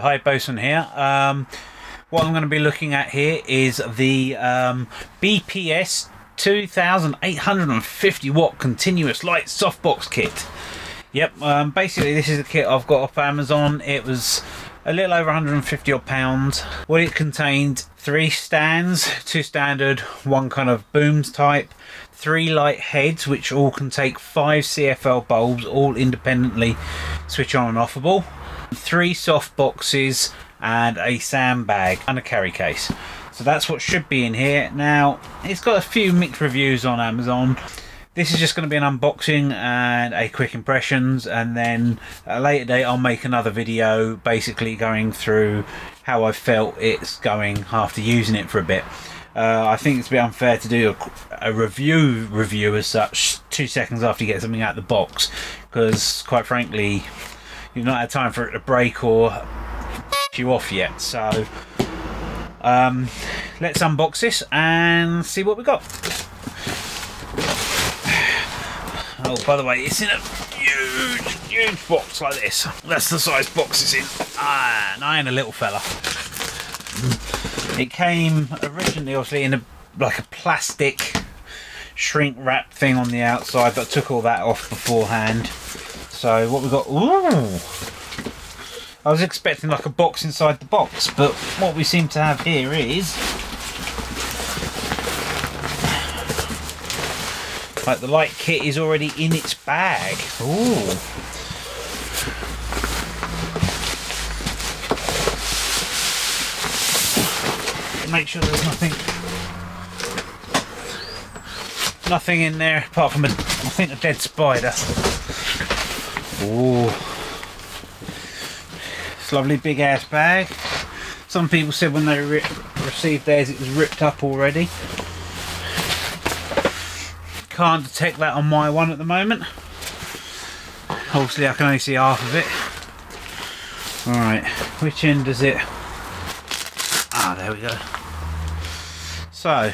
Hiboson here. What I'm going to be looking at here is the BPS 2850W continuous light softbox kit. Yep, basically this is the kit I've got off Amazon. It was a little over 150 odd pounds. What it contained: 3 stands, 2 standard, 1 kind of booms type, 3 light heads which all can take 5 CFL bulbs, all independently switch on and offable, 3 soft boxes and a sandbag and a carry case. So that's what should be in here. Now it's got a few mixed reviews on Amazon. This is just going to be an unboxing and a quick impressions, and then at a later date I'll make another video basically going through how I felt it's going after using it for a bit. I think it's a bit unfair to do a review as such 2 seconds after you get something out of the box, because quite frankly you've not had time for it to break or you off yet. So let's unbox this and see what we got. Oh, by the way, it's in a huge box like this. That's the size box it's in. Ah, and I ain't a little fella. It came originally obviously in like a plastic shrink wrap thing on the outside, but I took all that off beforehand. So what we got? Ooh! I was expecting like a box inside the box, but what we seem to have here is like the light kit is already in its bag. Ooh. Make sure there's nothing in there apart from I think a dead spider. Ooh. It's a lovely big ass bag. Some people said when they received theirs it was ripped up already. Can't detect that on my one at the moment. Obviously I can only see half of it. Alright, which end does it? Ah, there we go. So,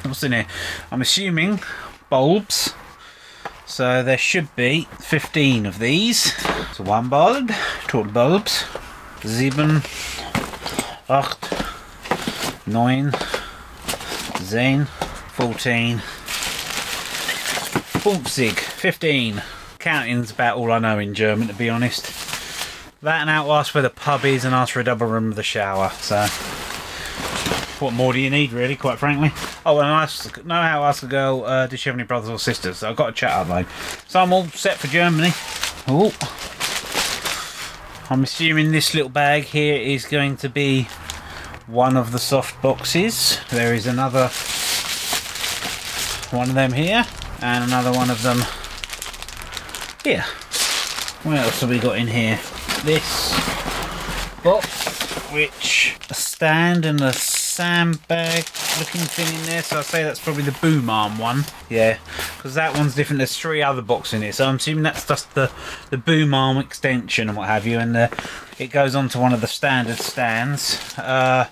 what's in here? I'm assuming bulbs. So there should be 15 of these. So 1 bulb, 2 bulbs, 7, 8, 9, 10, 14, 15. Counting's about all I know in German, to be honest. That and out, ask where the pub is and ask for a double room with a shower. So what more do you need, really, quite frankly? Oh, and I know how to ask a girl, does she have any brothers or sisters? So I've got a chat up though. So I'm all set for Germany. Oh, I'm assuming this little bag here is going to be one of the soft boxes. There is another one of them here and another one of them here. What else have we got in here? This box, which a stand and a sandbag looking thing in there, so I say that's probably the boom arm one. Yeah, because that one's different. There's 3 other boxes in here, so I'm assuming that's just the boom arm extension and what have you, and it goes onto one of the standard stands. Oh,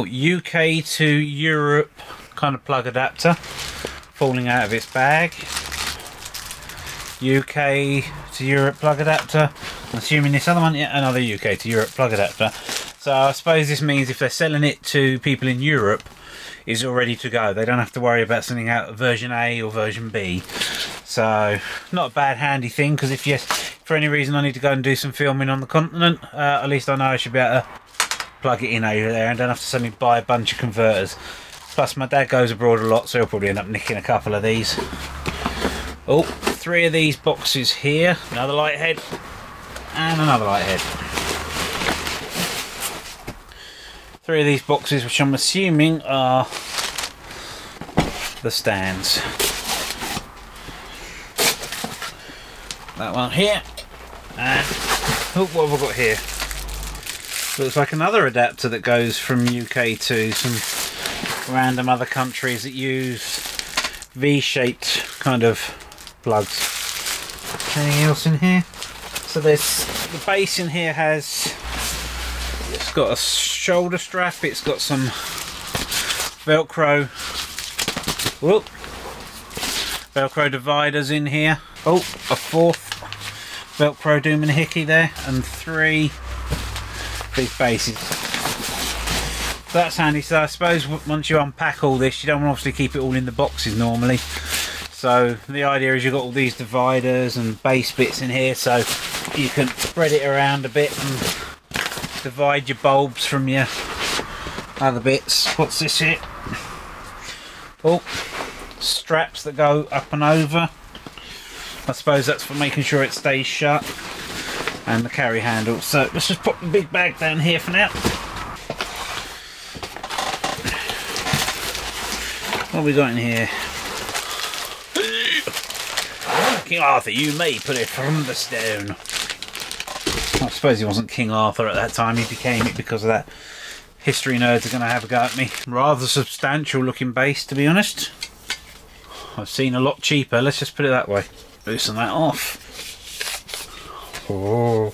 UK to Europe kind of plug adapter falling out of its bag. UK to Europe plug adapter. I'm assuming this other one, yeah, another UK to Europe plug adapter. So I suppose this means if they're selling it to people in Europe, it's all ready to go. They don't have to worry about sending out version A or version B. So not a bad handy thing, because if for any reason I need to go and do some filming on the continent, at least I know I should be able to plug it in over there and don't have to suddenly buy a bunch of converters. Plus my dad goes abroad a lot, so he'll probably end up nicking a couple of these. Oh, 3 of these boxes here. Another light head and another light head. 3 of these boxes, which I'm assuming are the stands. That one here, and oh, what have I got here? Looks like another adapter that goes from UK to some random other countries that use V-shaped kind of plugs. Anything else in here? So there's the base in here has, it's got a shoulder strap, it's got some Velcro, Velcro dividers in here. Oh, a fourth Velcro doom and a hickey there, and 3 big bases. So that's handy. So I suppose once you unpack all this, you don't want to obviously keep it all in the boxes normally. So the idea is you've got all these dividers and base bits in here, so you can spread it around a bit and divide your bulbs from your other bits. What's this here? Oh, straps that go up and over. I suppose that's for making sure it stays shut. And the carry handle. So let's just put the big bag down here for now. What have we got in here? King Arthur, you may put it from the stone. I suppose he wasn't King Arthur at that time, he became it because of that. History nerds are going to have a go at me. Rather substantial looking base, to be honest. I've seen a lot cheaper, let's just put it that way. Loosen that off. Oh.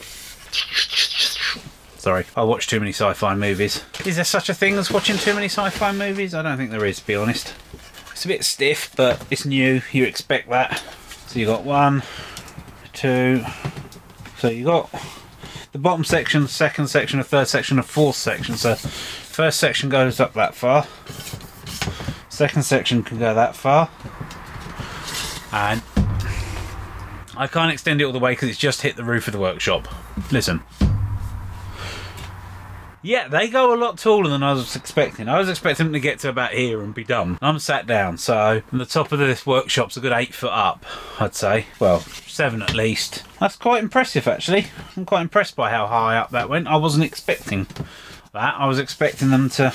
Sorry, I watch too many sci-fi movies. Is there such a thing as watching too many sci-fi movies? I don't think there is, to be honest. It's a bit stiff, but it's new, you expect that. So you got 1, 2, so you got the bottom section, second section, a third section, a fourth section. So first section goes up that far, second section can go that far, and I can't extend it all the way because it's just hit the roof of the workshop. Listen. Yeah, they go a lot taller than I was expecting. I was expecting them to get to about here and be done. I'm sat down, so from the top of this workshop's a good 8 foot up, I'd say. Well, 7 at least. That's quite impressive, actually. I'm quite impressed by how high up that went. I wasn't expecting that. I was expecting them to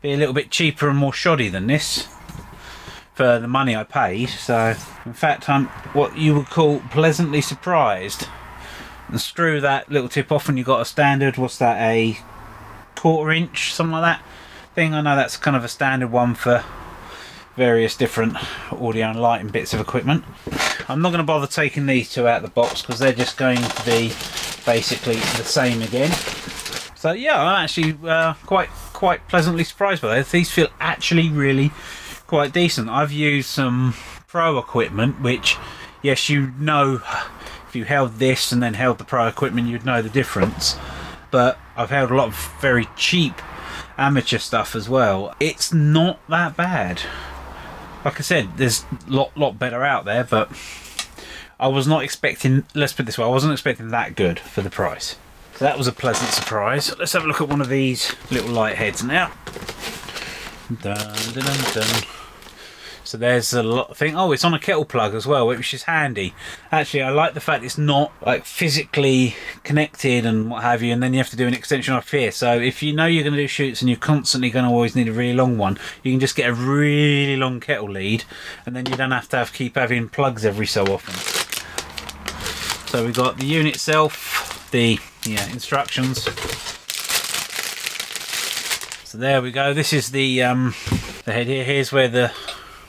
be a little bit cheaper and more shoddy than this for the money I paid. So, in fact, I'm what you would call pleasantly surprised. And screw that little tip off when you've got a standard, what's that, a 1/4 inch, something like that thing. I know that's kind of a standard one for various different audio and lighting bits of equipment. I'm not going to bother taking these two out of the box because they're just going to be basically the same again. So yeah, I'm actually quite pleasantly surprised by those. These feel actually really quite decent. I've used some pro equipment which, yes, you know, if you held this and then held the pro equipment you'd know the difference, but I've held a lot of very cheap amateur stuff as well. It's not that bad. Like I said, there's a lot better out there, but I was not expecting, let's put it this way, I wasn't expecting that good for the price. So that was a pleasant surprise. Let's have a look at one of these little light heads now. Dun, dun, dun, dun. So there's a lot of thing. Oh, it's on a kettle plug as well, which is handy. Actually, I like the fact it's not like physically connected and what have you, and then you have to do an extension off here. So if you know you're going to do shoots and you're constantly going to always need a really long one, you can just get a really long kettle lead, and then you don't have to keep having plugs every so often. So we've got the unit itself, the instructions. So there we go. This is the head here. Here's where the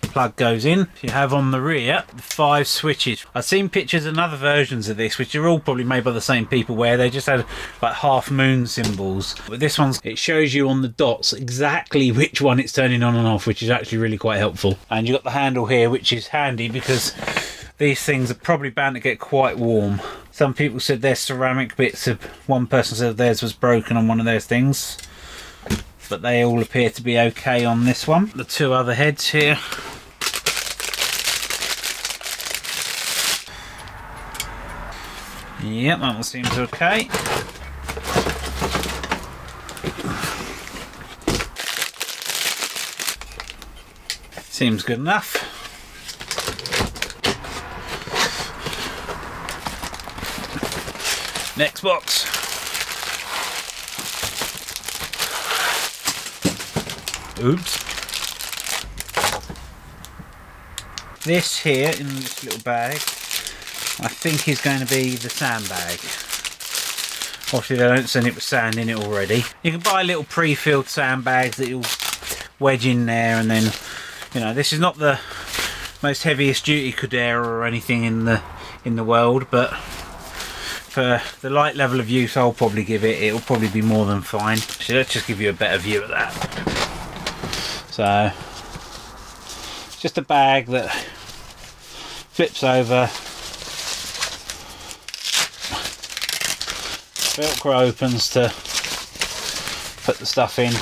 plug goes in. You have on the rear the 5 switches. I've seen pictures and other versions of this which are all probably made by the same people where they just had like half moon symbols, but this one's, it shows you on the dots exactly which one it's turning on and off, which is actually really quite helpful. And you've got the handle here, which is handy because these things are probably bound to get quite warm. Some people said they're ceramic bits. One person said theirs was broken on one of those things, but they all appear to be okay on this one. The 2 other heads here. Yep, that one seems okay. Seems good enough. Next box. Oops. This here in this little bag I think is going to be the sandbag. Obviously they don't send it with sand in it already. You can buy little pre-filled sandbags that you'll wedge in there, and then, you know, this is not the most heaviest duty Cordera or anything in the world, but for the light level of use I'll probably give it, it'll probably be more than fine. So let's just give you a better view of that. So it's just a bag that flips over, Velcro opens to put the stuff in.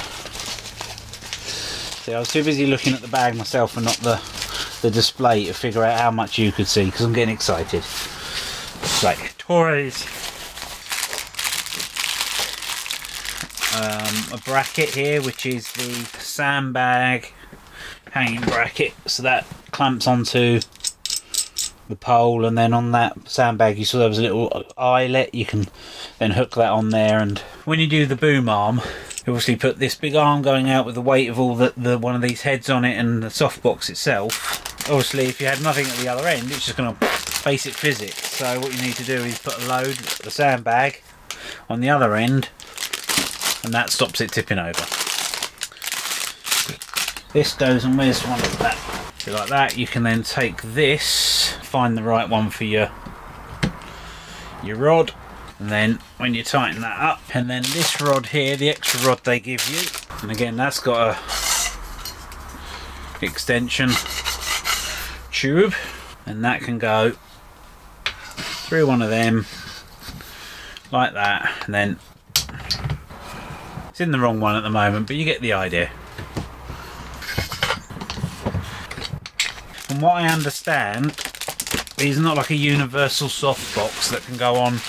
See, I was too busy looking at the bag myself and not the display to figure out how much you could see, because I'm getting excited. It's like toys. A bracket here, which is the sandbag hanging bracket, so that clamps onto the pole, and then on that sandbag you saw there was a little eyelet. You can then hook that on there, and when you do the boom arm, you obviously put this big arm going out with the weight of all the one of these heads on it and the softbox itself. Obviously if you had nothing at the other end, it's just going to basic physics. So what you need to do is put a load, the sandbag, on the other end, and that stops it tipping over. This goes, and where's one of that? So like that, you can then take this, find the right one for your rod, and then when you tighten that up, and then this rod here, the extra rod they give you, and again that's got a extension tube, and that can go through one of them like that, and then it's in the wrong one at the moment, but you get the idea. From what I understand, these are not like a universal softbox that can go on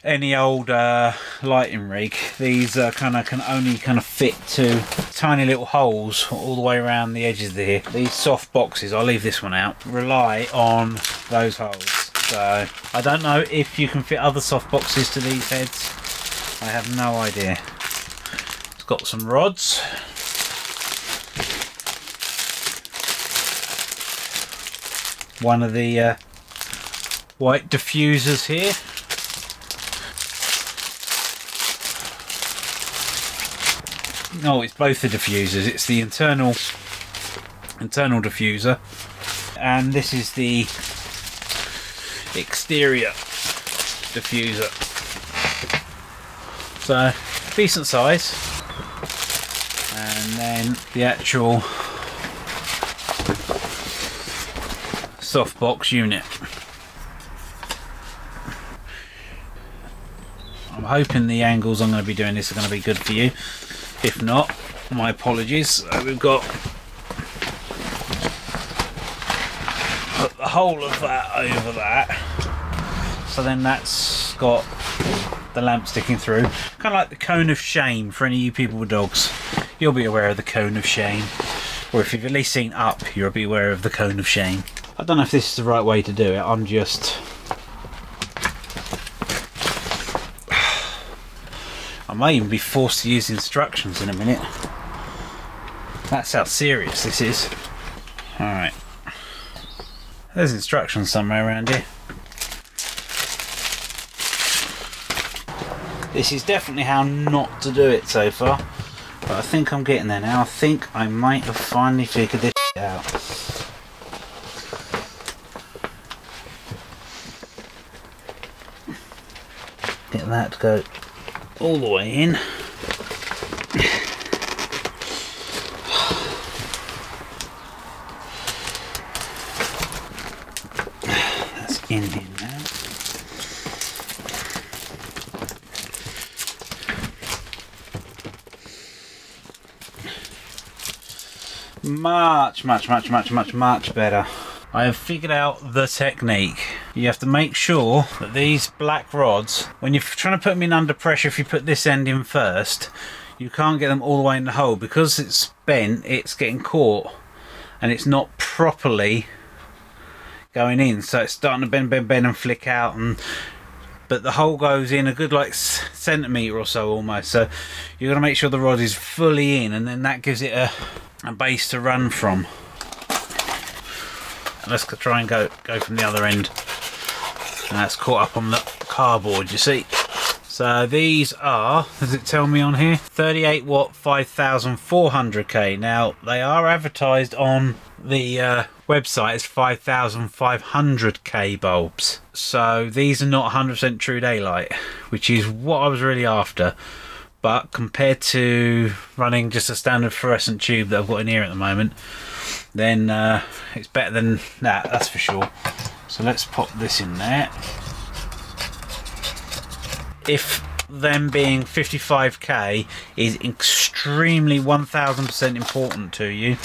any old lighting rig. These can only fit to tiny little holes all the way around the edges here. These soft boxes, I'll leave this one out, rely on those holes. So I don't know if you can fit other soft boxes to these heads. I have no idea. It's got some rods. One of the white diffusers here. No, it's both the diffusers. It's the internal diffuser, and this is the exterior diffuser. So decent size, and then the actual softbox unit. I'm hoping the angles I'm going to be doing this are going to be good for you. If not, my apologies. So we've got put the whole of that over that, so then that's got the lamp sticking through, kind of like the cone of shame for any of you people with dogs. You'll be aware of the cone of shame, or if you've at least seen Up, you'll be aware of the cone of shame. I don't know if this is the right way to do it. I'm just... I may even be forced to use instructions in a minute. That's how serious this is. Alright. There's instructions somewhere around here. This is definitely how not to do it so far. But I think I'm getting there now. I think I might have finally figured this out. Get that to go all the way in. That's in here now. Much better. I have figured out the technique. You have to make sure that these black rods, when you're trying to put them in under pressure, if you put this end in first, you can't get them all the way in the hole because it's bent. It's getting caught and it's not properly going in, so it's starting to bend and flick out, but the hole goes in a good like centimetre or so almost, so you've got to make sure the rod is fully in, and then that gives it a base to run from. Let's try and go from the other end, and that's caught up on the cardboard, you see. So these are, does it tell me on here, 38 watt 5400K. Now they are advertised on the website as 5500K bulbs, so these are not 100% true daylight, which is what I was really after. But compared to running just a standard fluorescent tube that I've got in here at the moment, then it's better than that, that's for sure. So let's pop this in there. if them being 55k is extremely 1000% important to you,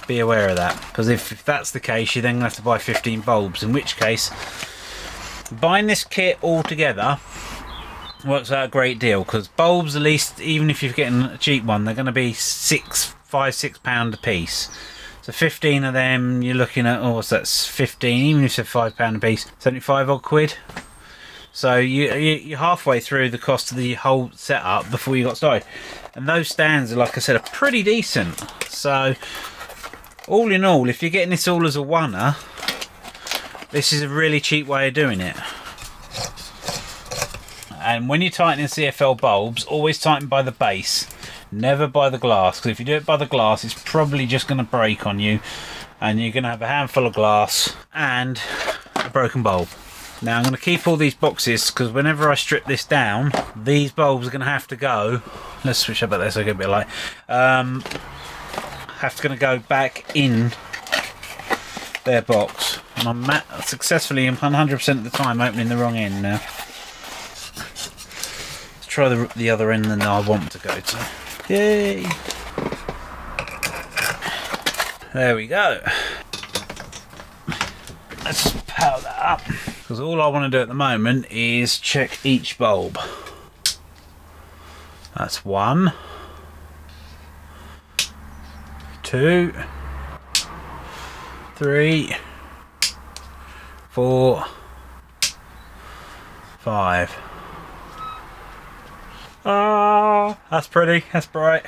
be aware of that, because if that's the case, you're then going to have to buy 15 bulbs, in which case buying this kit all together works out a great deal, because bulbs, at least, even if you're getting a cheap one, they're going to be £5-6 a piece. So 15 of them, you're looking at, oh, so that's 15, even if it's £5 a piece, 75 odd quid. So you're halfway through the cost of the whole setup before you got started. And those stands, like I said, are pretty decent. So all in all, if you're getting this all as a oneer, this is a really cheap way of doing it. And when you're tightening CFL bulbs, always tighten by the base, never by the glass, because if you do it by the glass, it's probably just going to break on you, and you're going to have a handful of glass and a broken bulb. Now I'm going to keep all these boxes, because whenever I strip this down, these bulbs are going to have to go, let's switch up at this so I get a bit of light, have to go back in their box, and I'm successfully 100% of the time opening the wrong end now. Let's try the other end than I want to go to. Yay! There we go. Let's power that up, because all I want to do at the moment is check each bulb. That's 1, 2, 3, 4, 5. Ah, that's pretty, that's bright.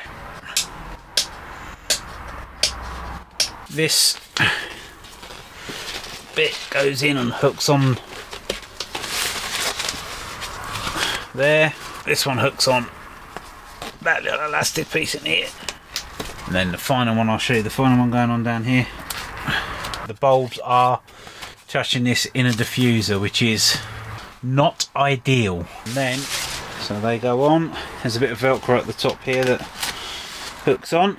This bit goes in and hooks on there. This one hooks on that little elastic piece in here. And then the final one, I'll show you the final one going on down here. The bulbs are touching this inner diffuser, which is not ideal. And then, so they go on. There's a bit of Velcro at the top here that hooks on.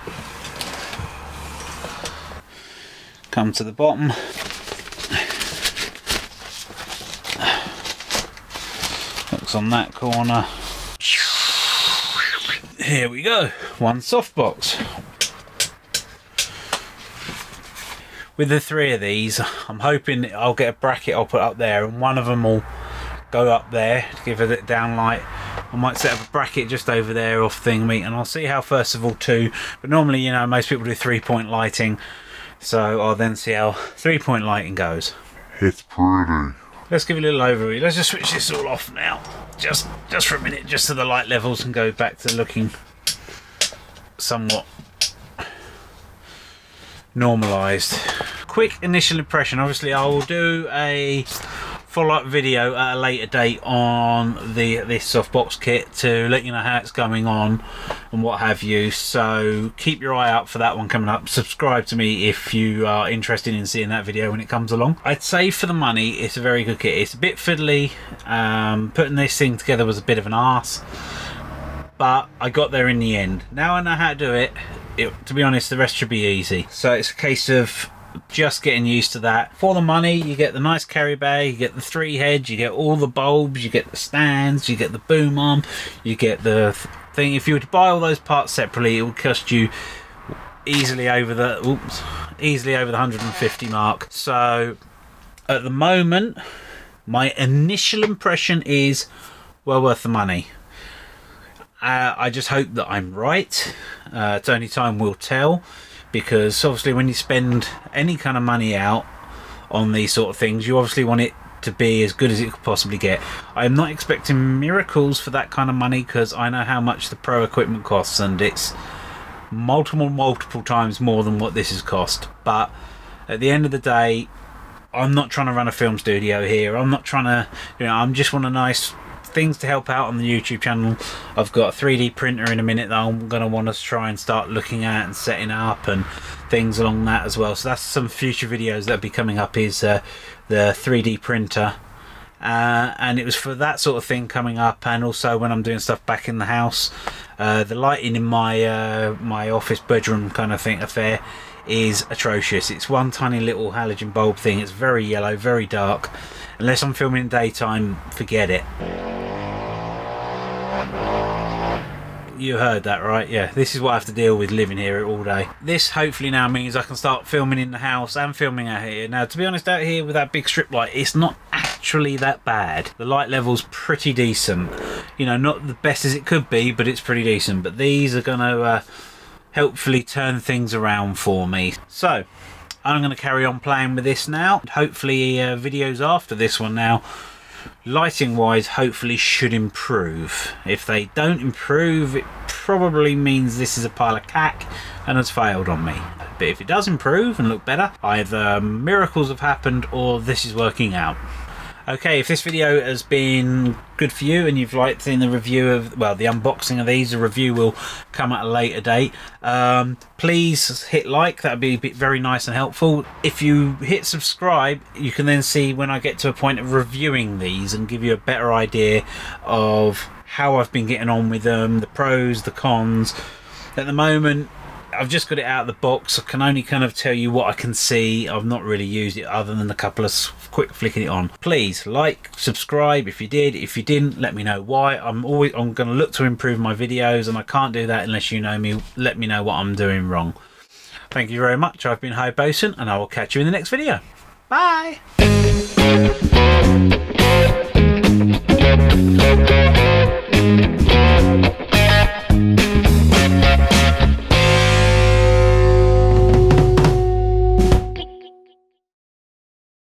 Come to the bottom. Hooks on that corner. Here we go. One softbox. With the 3 of these, I'm hoping I'll get a bracket I'll put up there, and one of them will go up there to give it a down light. I might set up a bracket just over there off thingy, and I'll see how first of all 2, but normally, you know, most people do 3-point lighting, so I'll then see how 3-point lighting goes. It's pretty. Let's give it a little overview. Let's just switch this all off now, just for a minute, just so the light levels can go back to looking somewhat normalised. Quick initial impression. Obviously I will do a follow-up video at a later date on this softbox kit to let you know how it's going on and what have you, so keep your eye out for that one coming up. Subscribe to me if you are interested in seeing that video when it comes along. I'd say for the money it's a very good kit. It's a bit fiddly. Putting this thing together was a bit of an arse, but I got there in the end. Now I know how to do it. To be honest, the rest should be easy. So it's a case of just getting used to that. For the money, you get the nice carry bag, you get the 3 heads, you get all the bulbs, you get the stands, you get the boom arm, you get the thing. If you were to buy all those parts separately, it would cost you easily over the 150 mark. So at the moment, my initial impression is well worth the money. I just hope that I'm right. It's only time will tell, because obviously when you spend any kind of money out on these sort of things, you obviously want it to be as good as it could possibly get. I'm not expecting miracles for that kind of money, because I know how much the pro equipment costs, and it's multiple times more than what this has cost. But at the end of the day, I'm not trying to run a film studio here. I'm not trying to, you know, I'm just want a nice things to help out on the YouTube channel. I've got a 3D printer in a minute that I'm going to want to try and start looking at and setting up and things along that as well. So that's some future videos that'll be coming up, is the 3D printer, and it was for that sort of thing coming up, and also when I'm doing stuff back in the house. The lighting in my my office bedroom kind of thing affair is atrocious. It's one tiny little halogen bulb thing. It's very yellow, very dark. Unless I'm filming in daytime, forget it. You heard that right, yeah. This is what I have to deal with living here all day. This hopefully now means I can start filming in the house and filming out here. Now, to be honest, out here with that big strip light, it's not actually that bad. The light level's pretty decent. You know, not the best as it could be, but it's pretty decent. But these are going to hopefully turn things around for me. So, I'm going to carry on playing with this now. Hopefully videos after this one now, lighting wise, hopefully should improve. If they don't improve, it probably means this is a pile of cack and has failed on me. But if it does improve and look better, either miracles have happened or this is working out. Okay, if this video has been good for you and you've liked seeing the review of, well, the unboxing of these, the review will come at a later date. Please hit like, that would be very nice and helpful. If you hit subscribe, you can then see when I get to a point of reviewing these and give you a better idea of how I've been getting on with them, the pros, the cons. At the moment, I've just got it out of the box. I can only kind of tell you what I can see. I've not really used it other than a couple of quick flicking it on. Please like, subscribe if you did. If you didn't, let me know why. I'm going to look to improve my videos, and I can't do that unless you know me. Let me know what I'm doing wrong. Thank you very much. I've been Hiboson, and I will catch you in the next video. Bye.